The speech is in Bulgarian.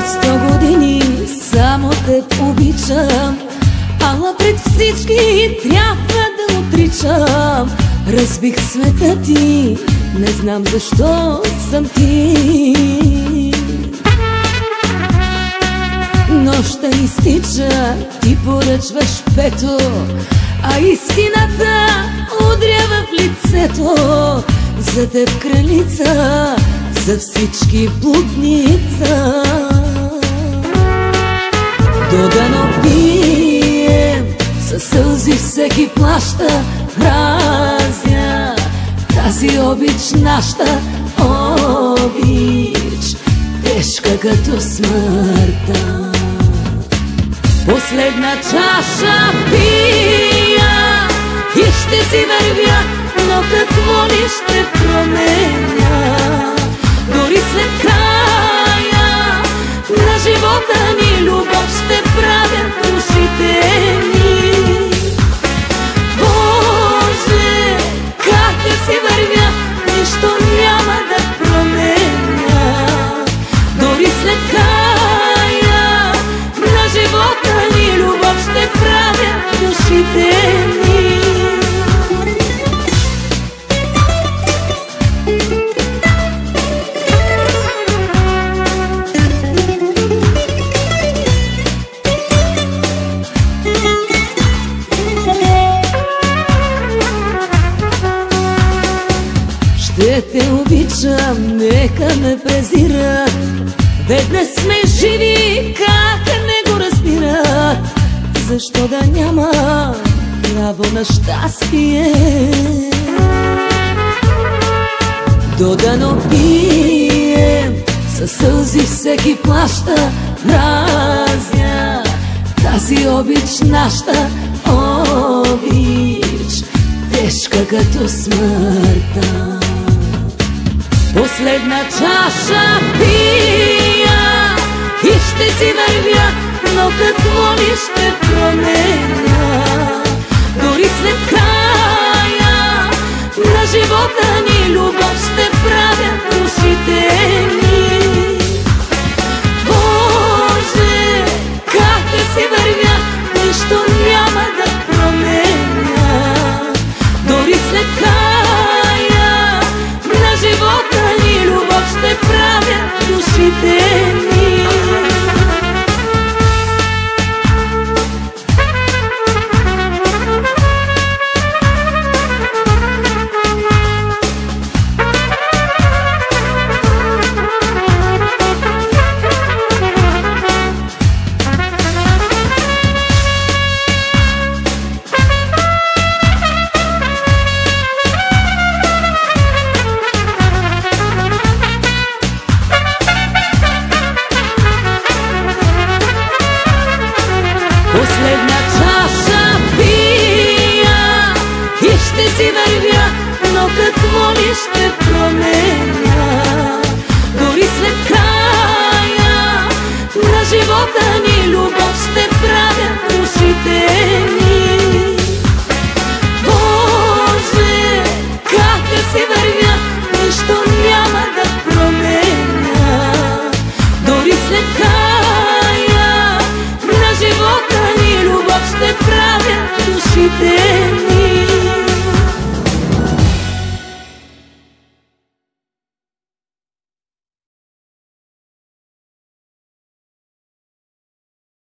От 100 години само теб обичам, ала пред всички трябва да отричам. Разбих света ти, не знам защо съм ти. Нощта изтича, ти поръчваш пето, а истината удря в лицето. За теб кралица, за всички блудница. Додано пием, със сълзи всеки плаща. Мразя тази обич, нашата обич, тежка като смъртта. Последна чаша пия и ще си вървя, но какво ли ще променя? Дори след края на живота ни любов ще правят душите ни. Боже, как да си вървя, нищо няма да променя. Дори след края на живота ни любов ще правят душите ни. Ще те обичам, нека ме презират. Веднъж сме живи, как не го разбират? Защо да няма право на щастие? Додано пием, със сълзи всеки плаща. Мразя тази обич, нашата обич, тежка като смъртта. Последна чаша пия и ще си вървя, но какво ли ще променя? Дори след края на живота ни любов ще правят душите